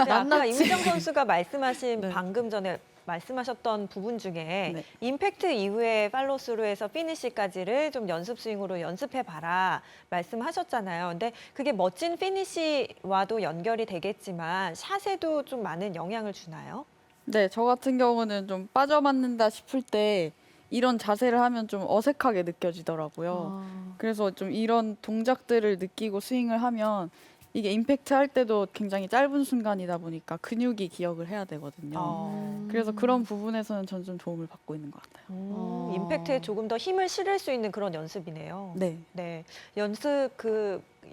근데 아까 낱낱이. 임은정 선수가 말씀하신 네. 방금 전에 말씀하셨던 부분 중에 네. 임팩트 이후에 팔로스루에서 피니시까지를 좀 연습 스윙으로 연습해 봐라 말씀하셨잖아요. 근데 그게 멋진 피니시와도 연결이 되겠지만 샷에도 좀 많은 영향을 주나요? 네, 저 같은 경우는 좀 빠져맞는다 싶을 때 이런 자세를 하면 좀 어색하게 느껴지더라고요. 아, 그래서 좀 이런 동작들을 느끼고 스윙을 하면 이게 임팩트 할 때도 굉장히 짧은 순간이다 보니까 근육이 기억을 해야 되거든요. 그래서 그런 부분에서는 전 좀 도움을 받고 있는 것 같아요. 임팩트에 조금 더 힘을 실을 수 있는 그런 연습이네요. 네. 네,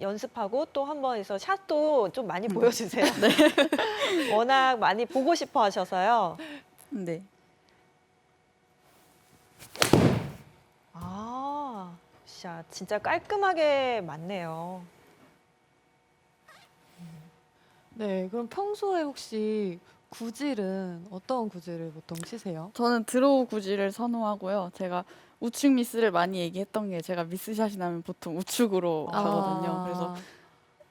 연습하고 또 한 번에서 샷도 좀 많이 보여주세요. 네. 워낙 많이 보고 싶어 하셔서요. 네. 아, 샷 진짜 깔끔하게 맞네요. 네. 그럼 평소에 혹시 구질은 어떤 구질을 보통 치세요? 저는 드로우 구질을 선호하고요. 제가 우측 미스를 많이 얘기했던 게 제가 미스샷이 나면 보통 우측으로 가거든요. 그래서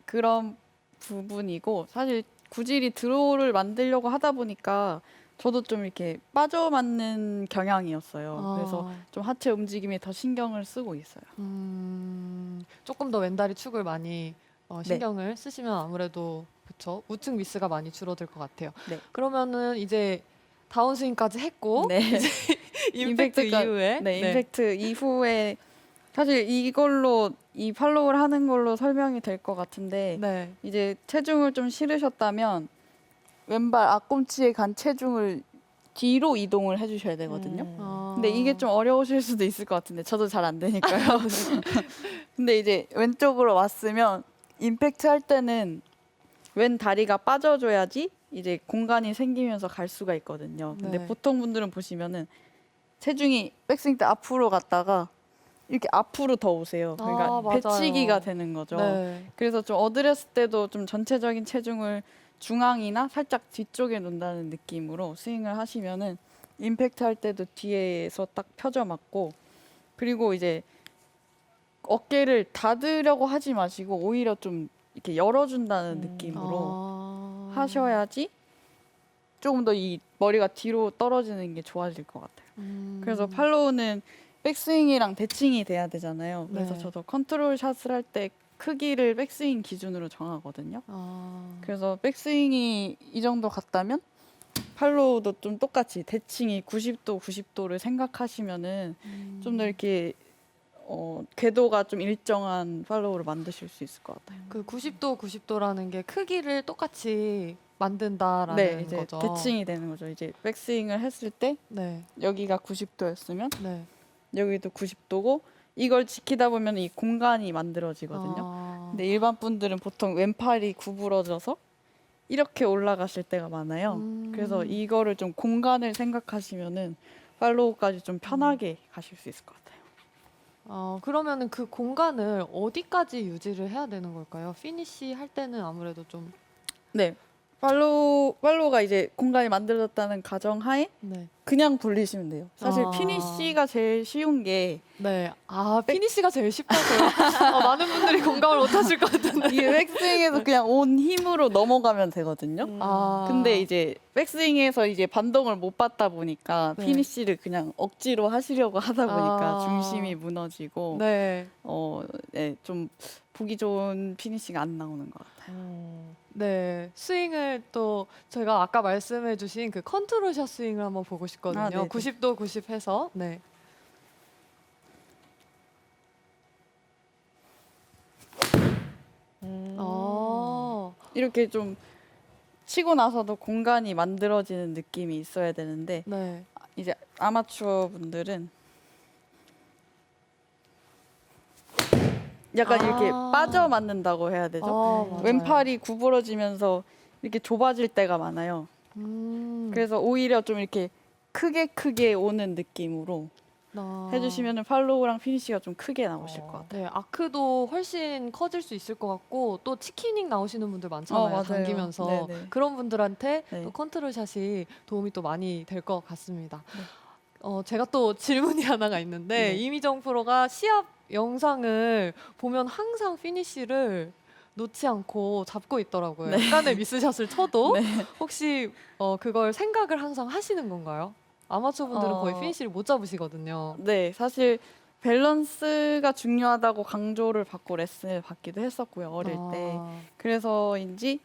그런 부분이고 사실 구질이 드로우를 만들려고 하다 보니까 저도 좀 이렇게 빠져 맞는 경향이었어요. 그래서 좀 하체 움직임에 더 신경을 쓰고 있어요. 조금 더 왼다리 축을 많이 신경을 쓰시면 아무래도 그쵸 우측 미스가 많이 줄어들 것 같아요. 네. 그러면은 이제 다운스윙까지 했고 네. 임팩트 임팩트가- 이후에 네, 임팩트 이후에 사실 이걸로 이 팔로우를 하는 걸로 설명이 될 것 같은데 네. 이제 체중을 좀 실으셨다면 왼발 앞꿈치에 간 체중을 뒤로 이동을 해주셔야 되거든요. 근데 이게 좀 어려우실 수도 있을 것 같은데 저도 잘 안 되니까요. 근데 이제 왼쪽으로 왔으면 임팩트 할 때는 왼 다리가 빠져줘야지 이제 공간이 생기면서 갈 수가 있거든요. 근데 네. 보통 분들은 보시면은 체중이 백스윙 때 앞으로 갔다가 이렇게 앞으로 더 오세요. 그러니까 맞아요. 배치기가 되는 거죠. 네. 그래서 좀 얻으렸을 때도 좀 전체적인 체중을 중앙이나 살짝 뒤쪽에 놓는다는 느낌으로 스윙을 하시면은 임팩트 할 때도 뒤에서 딱 펴져 맞고 그리고 이제 어깨를 닫으려고 하지 마시고 오히려 좀 이렇게 열어준다는 느낌으로 하셔야지 조금 더 이 머리가 뒤로 떨어지는 게 좋아질 것 같아요. 그래서 팔로우는 백스윙이랑 대칭이 돼야 되잖아요. 그래서 네. 저도 컨트롤 샷을 할 때 크기를 백스윙 기준으로 정하거든요. 그래서 백스윙이 이 정도 갔다면 팔로우도 좀 똑같이 대칭이 90도, 90도를 생각하시면은 좀 더 이렇게 궤도가 좀 일정한 팔로우를 만드실 수 있을 것 같아요. 그 90도 90도라는 게 크기를 똑같이 만든다라는 네, 이제 거죠. 대칭이 되는 거죠. 이제 백스윙을 했을 때 네. 여기가 90도였으면 네. 여기도 90도고 이걸 지키다 보면 이 공간이 만들어지거든요. 근데 일반 분들은 보통 왼팔이 구부러져서 이렇게 올라가실 때가 많아요. 그래서 이거를 좀 공간을 생각하시면은 팔로우까지 좀 편하게 가실 수 있을 것 같아요. 그러면은 그 공간을 어디까지 유지를 해야 되는 걸까요? 피니시 할 때는 아무래도 좀 네. 팔로우가 이제 공간이 만들어졌다는 가정하에 네. 그냥 돌리시면 돼요. 사실 아. 피니쉬가 제일 쉬운 게 네. 피니시가 제일 쉽다고요. 많은 분들이 공감을 못 하실 것 같은데. 이게 백스윙에서 그냥 온 힘으로 넘어가면 되거든요. 근데 이제 백스윙에서 이제 반동을 못 받다 보니까 네. 피니쉬를 그냥 억지로 하시려고 하다 보니까 아. 중심이 무너지고 네. 네, 좀 보기 좋은 피니쉬가 안 나오는 것 같아요. 네. 스윙을 또 저희가 아까 말씀해 주신 그 컨트롤 샷 스윙을 한번 보고 싶거든요. 네네. 90도 90 해서. 네. 이렇게 좀 치고 나서도 공간이 만들어지는 느낌이 있어야 되는데 네. 이제 아마추어 분들은 약간 이렇게 빠져 맞는다고 해야 되죠. 맞아요. 왼팔이 구부러지면서 이렇게 좁아질 때가 많아요. 그래서 오히려 좀 이렇게 크게 오는 느낌으로 해주시면 팔로우랑 피니쉬가 좀 크게 나오실 것 같아요. 네, 아크도 훨씬 커질 수 있을 것 같고 또 치키닝 나오시는 분들 많잖아요. 맞아요. 당기면서 네네. 그런 분들한테 네. 또 컨트롤 샷이 도움이 또 많이 될 것 같습니다. 제가 또 질문이 하나가 있는데 네. 이미정 프로가 시합 영상을 보면 항상 피니쉬를 놓지 않고 잡고 있더라고요. 약간의 미스샷을 쳐도 네. 혹시 그걸 생각을 항상 하시는 건가요? 아마추어 분들은 거의 어. 피니쉬를 못 잡으시거든요. 네, 사실 밸런스가 중요하다고 강조를 받고 레슨을 받기도 했었고요, 어릴 때. 아, 그래서인지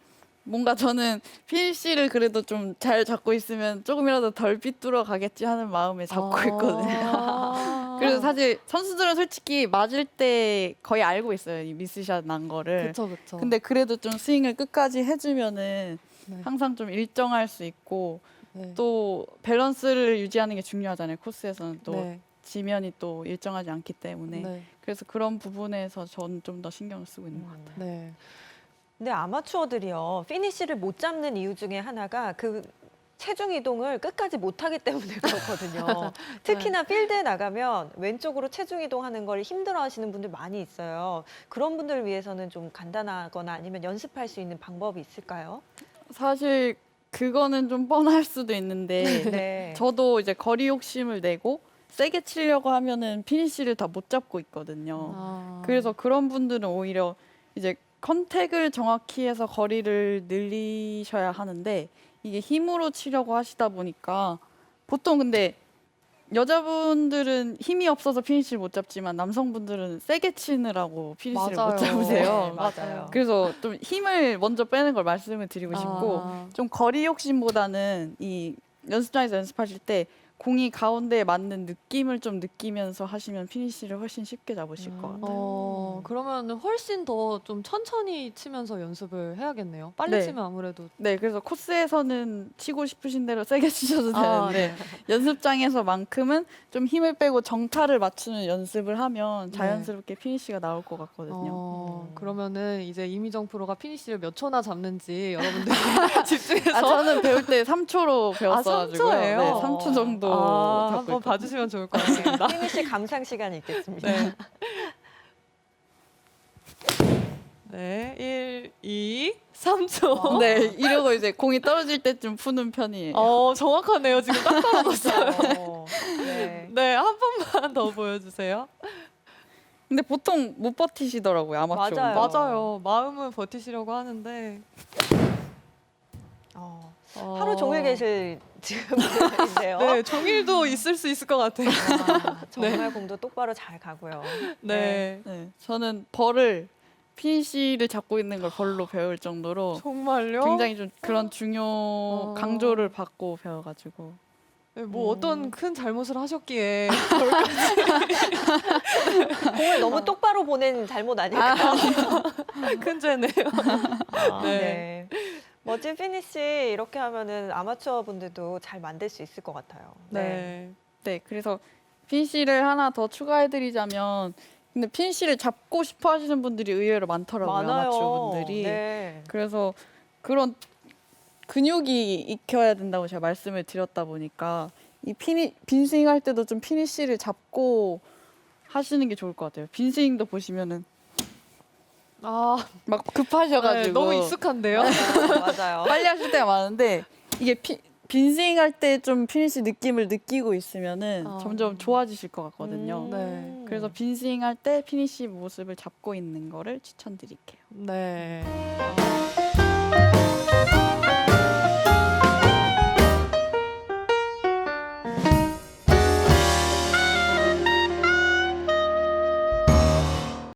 뭔가 저는 피니쉬를 그래도 좀 잘 잡고 있으면 조금이라도 덜 삐뚤어 가겠지 하는 마음에 잡고 있거든요. 아. 그래서 사실 선수들은 솔직히 맞을 때 거의 알고 있어요, 이 미스샷 난 거를. 그쵸 그쵸. 근데 그래도 좀 스윙을 끝까지 해주면은 네. 항상 좀 일정할 수 있고 네. 또 밸런스를 유지하는 게 중요하잖아요. 코스에서는 또 네. 지면이 또 일정하지 않기 때문에. 네. 그래서 그런 부분에서 저는 좀 더 신경을 쓰고 있는 것 같아요. 네. 근데 아마추어들이요, 피니쉬를 못 잡는 이유 중에 하나가 그 체중 이동을 끝까지 못하기 때문에 그렇거든요. 특히나 필드에 나가면 왼쪽으로 체중 이동하는 걸 힘들어하시는 분들 많이 있어요. 그런 분들을 위해서는 좀 간단하거나 아니면 연습할 수 있는 방법이 있을까요? 사실 그거는 좀 뻔할 수도 있는데 네. 저도 이제 거리 욕심을 내고 세게 치려고 하면은 피니쉬를 다 못 잡고 있거든요. 아. 그래서 그런 분들은 오히려 이제 컨택을 정확히 해서 거리를 늘리셔야 하는데 이게 힘으로 치려고 하시다 보니까 보통 근데 여자분들은 힘이 없어서 피니쉬를 못 잡지만 남성분들은 세게 치느라고 피니쉬를 맞아요. 못 잡으세요. 네, 맞아요. 그래서 좀 힘을 먼저 빼는 걸 말씀을 드리고 싶고 아. 좀 거리 욕심보다는 이 연습장에서 연습하실 때 공이 가운데에 맞는 느낌을 좀 느끼면서 하시면 피니쉬를 훨씬 쉽게 잡으실 것 같아요. 그러면 훨씬 더 좀 천천히 치면서 연습을 해야겠네요. 빨리 네. 치면 아무래도 네, 그래서 코스에서는 치고 싶으신 대로 세게 치셔도 아, 되는데 연습장에서만큼은 좀 힘을 빼고 정타를 맞추는 연습을 하면 네. 자연스럽게 피니쉬가 나올 것 같거든요. 그러면은 이제 이미정 프로가 피니쉬를 몇 초나 잡는지 여러분들이 집중해서 저는 배울 때 3초로 배웠어가지고요. 3초예요? 네, 3초 정도 잡고 한번 있거든요. 봐주시면 좋을 것 같습니다. 피니쉬 감상 시간이 있겠습니다. 네. 네, 1, 2, 3초. 네, 이러고 이제 공이 떨어질 때쯤 푸는 편이에요. 정확하네요. 지금 딱 떨어졌어요. 네. 네, 한 번만 더 보여주세요. 근데 보통 못 버티시더라고요, 아마추어. 맞아요. 맞아요. 마음은 버티시려고 하는데 하루 종일 계실 지금 분인데요. 네, 종일도 있을 수 있을 것 같아요. 정말 공도 똑바로 잘 가고요. 네. 네, 저는 벌을 피니쉬를 잡고 있는 걸 벌로 배울 정도로 정말요? 굉장히 좀 그런 중요 강조를 받고 배워가지고 네, 뭐 어떤 큰 잘못을 하셨기에 공을 너무 똑바로 보낸 잘못 아닐까요? 큰 죄네요. 네. 멋진 피니쉬 이렇게 하면은 아마추어 분들도 잘 만들 수 있을 것 같아요. 네. 네, 그래서 피니쉬를 하나 더 추가해드리자면 근데 피니쉬를 잡고 싶어 하시는 분들이 의외로 많더라고요, 많아요. 아마추어 분들이. 네. 그래서 그런 근육이 익혀야 된다고 제가 말씀을 드렸다 보니까 이 빈스윙 할 때도 좀 피니쉬를 잡고 하시는 게 좋을 것 같아요. 빈스윙도 보시면은 막 급하셔가지고 네, 너무 익숙한데요? 맞아요. 빨리 하실 때가 많은데 이게 빈스윙 할 때 좀 피니쉬 느낌을 느끼고 있으면은 점점 좋아지실 것 같거든요. 네. 그래서 빈스윙 할 때 피니쉬 모습을 잡고 있는 거를 추천드릴게요. 네.